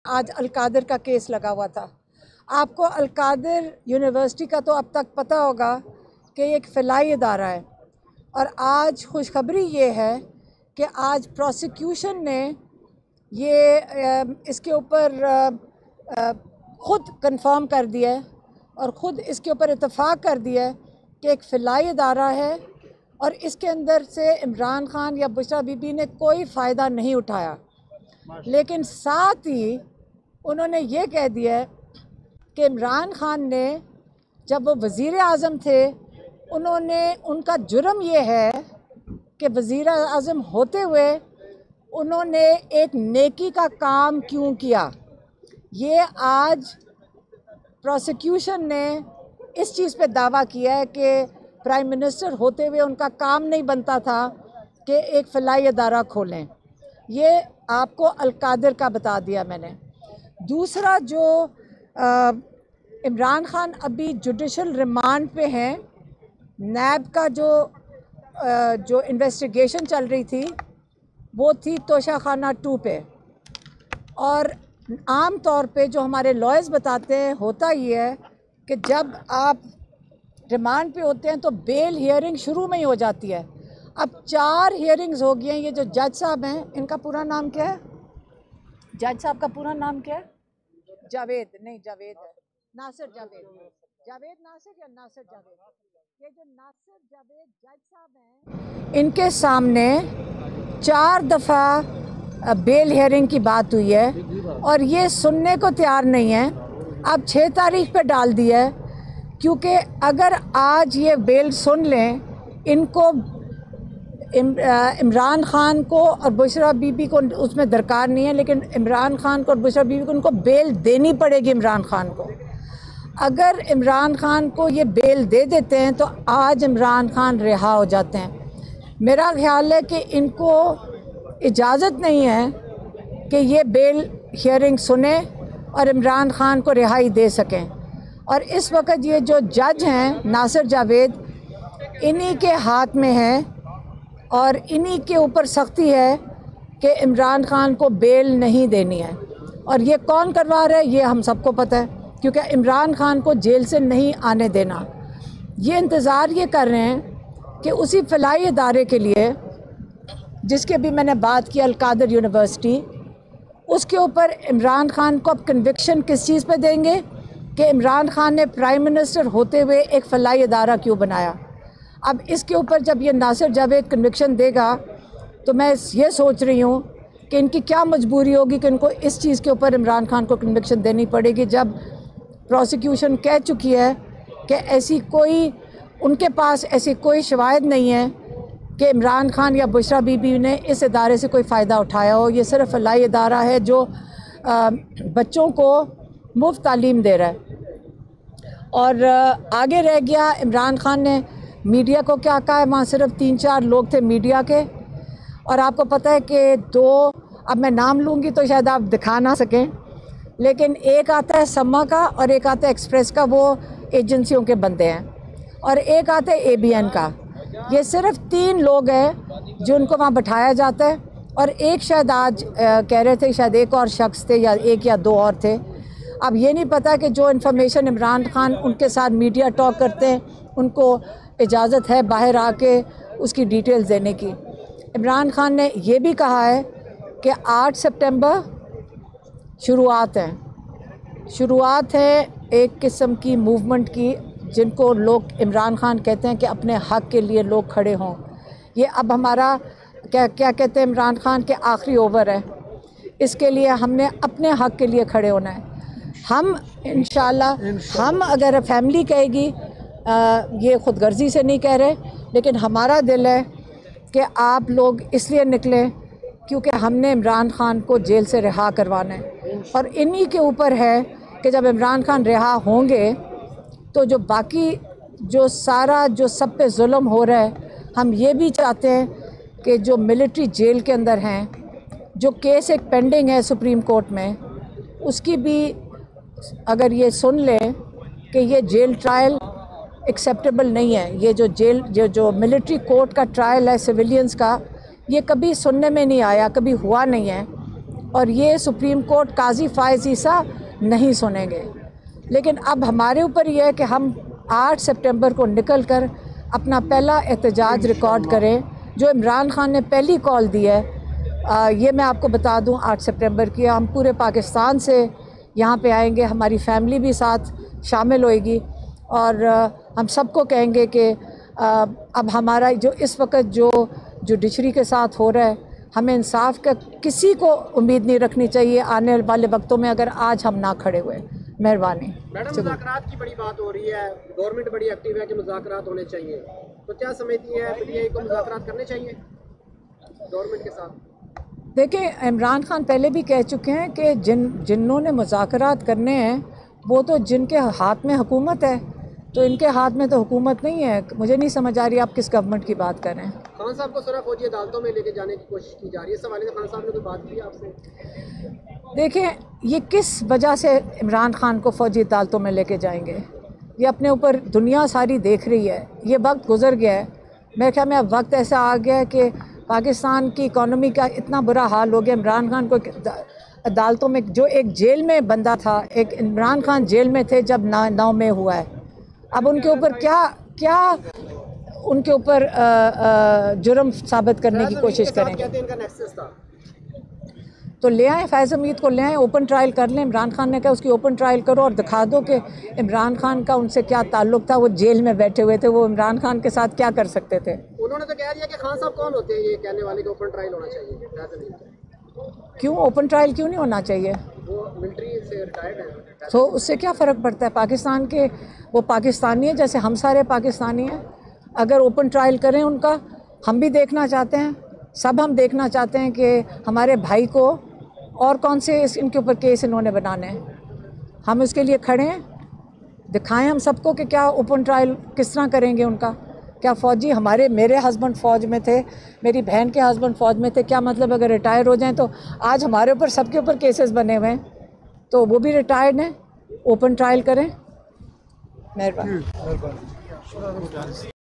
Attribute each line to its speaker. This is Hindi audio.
Speaker 1: आज अल-कादिर का केस लगा हुआ था। आपको अल-कादिर यूनिवर्सिटी का तो अब तक पता होगा कि ये एक फ़िलाई इदारा है, और आज खुशखबरी ये है कि आज प्रोसिक्यूशन ने ये इसके ऊपर ख़ुद कंफर्म कर दिया है और ख़ुद इसके ऊपर इत्तफ़ाक़ कर दिया है कि एक फ़िलाई इदारा है और इसके अंदर से इमरान खान या बुशरा बीबी ने कोई फ़ायदा नहीं उठाया। लेकिन साथ ही उन्होंने ये कह दिया है कि इमरान खान ने जब वो वज़ीर आज़म थे, उनका जुर्म ये है कि वज़ीर आज़म होते हुए उन्होंने एक नेकी का काम क्यों किया। ये आज प्रोसिक्यूशन ने इस चीज़ पे दावा किया है कि प्राइम मिनिस्टर होते हुए उनका काम नहीं बनता था कि एक फ़िलाई अदारा खोलें। ये आपको अल-कादिर का बता दिया मैंने। दूसरा, जो इमरान खान अभी जुडिशल रिमांड पे हैं, नैब का जो इन्वेस्टिगेशन चल रही थी वो थी तोशाखाना 2 पे, और आम तौर पे जो हमारे लॉयर्स बताते हैं होता ये है कि जब आप रिमांड पे होते हैं तो बेल हियरिंग शुरू में ही हो जाती है। अब 4 हियरिंग्स हो गई हैं। ये जो जज साहब हैं, इनका पूरा नाम क्या है? जज साहब का पूरा नाम क्या है? जावेद नहीं, जावेद है, नासिर जावेद, जावेद नासिर या नासिर जावेद। ये जो नासिर जावेद जज साहब हैं, इनके सामने 4 दफ़ा बेल हियरिंग की बात हुई है और ये सुनने को तैयार नहीं है। अब 6 तारीख पे डाल दिया है, क्योंकि अगर आज ये बेल सुन लें, इनको इमरान खान को और बुशरा बीबी को उसमें दरकार नहीं है, लेकिन इमरान खान को और बुशरा बीबी को उनको बेल देनी पड़ेगी। इमरान खान को अगर इमरान खान को ये बेल दे देते हैं तो आज इमरान खान रिहा हो जाते हैं। मेरा ख्याल है कि इनको इजाज़त नहीं है कि ये बेल हियरिंग सुने और इमरान खान को रिहाई दे सकें। और इस वक्त ये जो जज हैं नासिर जावेद, इन्हीं के हाथ में है और इन्हीं के ऊपर सख्ती है कि इमरान खान को बेल नहीं देनी है। और ये कौन करवा रहा है ये हम सबको पता है, क्योंकि इमरान खान को जेल से नहीं आने देना। ये इंतज़ार ये कर रहे हैं कि उसी फ़िलाई इदारे के लिए जिसके भी मैंने बात की, अल-कादिर यूनिवर्सिटी, उसके ऊपर इमरान खान को अब कन्विक्शन किस चीज़ पे देंगे कि इमरान खान ने प्राइम मिनिस्टर होते हुए एक फ़िलाई इदारा क्यों बनाया। अब इसके ऊपर जब ये नासिर जावेद कन्विक्शन देगा तो मैं ये सोच रही हूँ कि इनकी क्या मजबूरी होगी कि इनको इस चीज़ के ऊपर इमरान खान को कन्विक्शन देनी पड़ेगी, जब प्रोसिक्यूशन कह चुकी है कि ऐसी कोई उनके पास ऐसी कोई शवाहिद नहीं है कि इमरान खान या बुशरा बीबी ने इस इदारे से कोई फ़ायदा उठाया हो। ये सिर्फ फ़िलाई इदारा है जो बच्चों को मुफ्त तालीम दे रहा है। और आगे रह गया, इमरान खान ने मीडिया को क्या कहा है, वहाँ सिर्फ 3-4 लोग थे मीडिया के, और आपको पता है कि 2, अब मैं नाम लूँगी तो शायद आप दिखा ना सकें, लेकिन एक आता है सम्मा का और एक आता है एक्सप्रेस का, वो एजेंसियों के बंदे हैं, और एक आता है ABN का। ये सिर्फ 3 लोग हैं जो उनको वहाँ बैठाया जाता है, और एक शायद आज कह रहे थे शायद एक और शख्स थे, या 1 या 2 और थे। अब ये नहीं पता कि जो इन्फॉर्मेशन इमरान खान उनके साथ मीडिया टॉक करते हैं उनको इजाज़त है बाहर आके उसकी डिटेल्स देने की। इमरान खान ने ये भी कहा है कि 8 सितंबर शुरुआत है एक किस्म की मूवमेंट की, जिनको लोग इमरान खान कहते हैं कि अपने हक़ के लिए लोग खड़े हों। ये अब हमारा क्या कहते हैं इमरान खान के आखिरी ओवर है, इसके लिए हमने अपने हक़ के लिए खड़े होना है। हम इंशाल्लाह हम अगर फैमिली कहेगी, ये ख़ुदगर्जी से नहीं कह रहे, लेकिन हमारा दिल है कि आप लोग इसलिए निकलें क्योंकि हमने इमरान खान को जेल से रिहा करवाना है, और इन्हीं के ऊपर है कि जब इमरान खान रिहा होंगे तो जो बाकी जो सब पे जुल्म हो रहा है, हम ये भी चाहते हैं कि जो मिलिट्री जेल के अंदर हैं, जो केस एक पेंडिंग है सुप्रीम कोर्ट में, उसकी भी अगर ये सुन लें कि ये जेल ट्रायल एक्सेप्टेबल नहीं है। ये जो मिलिट्री कोर्ट का ट्रायल है सिविलियंस का, ये कभी सुनने में नहीं आया, कभी हुआ नहीं है, और ये सुप्रीम कोर्ट काजी फायज़ ईसा नहीं सुनेंगे। लेकिन अब हमारे ऊपर यह है कि हम 8 सितंबर को निकल कर अपना पहला एहतजाज रिकॉर्ड करें। जो इमरान खान ने पहली कॉल दी है, ये मैं आपको बता दूं, 8 सितंबर की हम पूरे पाकिस्तान से यहाँ पे आएंगे, हमारी फैमिली भी साथ शामिल होएगी और हम सबको कहेंगे कि अब हमारा जो इस वक्त जो जुडिशरी के साथ हो रहा है, हमें इंसाफ का किसी को उम्मीद नहीं रखनी चाहिए आने वाले वक्तों में अगर आज हम ना खड़े हुए। मेहरबानी।
Speaker 2: मैडम, मुज़ाकरात की बड़ी बात हो रही है, गवर्नमेंट बड़ी एक्टिव है कि मुज़ाकरात होने चाहिए, तो क्या समझती है पीटीआई को मुज़ाकरात करने चाहिए गवर्नमेंट के साथ?
Speaker 1: देखिए, इमरान खान पहले भी कह चुके हैं कि जिन्होंने मुज़ाकरात करने हैं वो तो जिनके हाथ में हुकूमत है, तो इनके हाथ में तो हुकूमत नहीं है। मुझे नहीं समझ आ रही आप किस गवर्नमेंट की बात कर रहे हैं।
Speaker 2: खान साहब को सिर्फ फौजी अदालतों में लेके जाने की कोशिश की जा रही है, इस हवाले से खान साहब ने कोई बात की आपसे?
Speaker 1: देखिए, ये किस वजह से इमरान खान को फ़ौजी अदालतों में लेके जाएंगे? ये अपने ऊपर दुनिया सारी देख रही है, ये वक्त गुजर गया है। मेरे ख्याल में अब वक्त ऐसा आ गया है कि पाकिस्तान की इकॉनमी का इतना बुरा हाल हो गया। इमरान खान को अदालतों में, जो एक जेल में बंदा था, एक इमरान खान जेल में थे जब 9 में हुआ है, अब उनके ऊपर क्या उनके ऊपर जुर्म साबित करने की कोशिश करेंगे? तो ले आए फैज़ हमीद को, ले आए, ओपन ट्रायल कर लें। इमरान खान ने कहा उसकी ओपन ट्रायल करो और दिखा दो कि इमरान खान का उनसे क्या ताल्लुक़ था। वो जेल में बैठे हुए थे, वो इमरान खान के साथ क्या कर सकते थे?
Speaker 2: उन्होंने तो कह दिया कि खान साहब कौन होते हैं ये कहने वाले कि ओपन ट्रायल होना चाहिए।
Speaker 1: क्यों ओपन ट्रायल क्यों नहीं होना चाहिए?
Speaker 2: वो मिलिट्री से रिटायर्ड हैं,
Speaker 1: तो उससे क्या फ़र्क पड़ता है? पाकिस्तान के वो पाकिस्तानी है जैसे हम सारे पाकिस्तानी हैं। अगर ओपन ट्रायल करें उनका, हम भी देखना चाहते हैं, सब हम देखना चाहते हैं कि हमारे भाई को और कौन से इनके ऊपर केस इन्होंने बनाने हैं। हम इसके लिए खड़े हैं, दिखाएं हम सबको कि क्या ओपन ट्रायल किस तरह करेंगे उनका। क्या फ़ौजी मेरे हस्बैंड फ़ौज में थे, मेरी बहन के हस्बैंड फ़ौज में थे, क्या मतलब अगर रिटायर हो जाएं तो आज हमारे ऊपर सबके ऊपर केसेस बने हुए हैं, तो वो भी रिटायर्ड हैं, ओपन ट्रायल करें। मेहरबानी।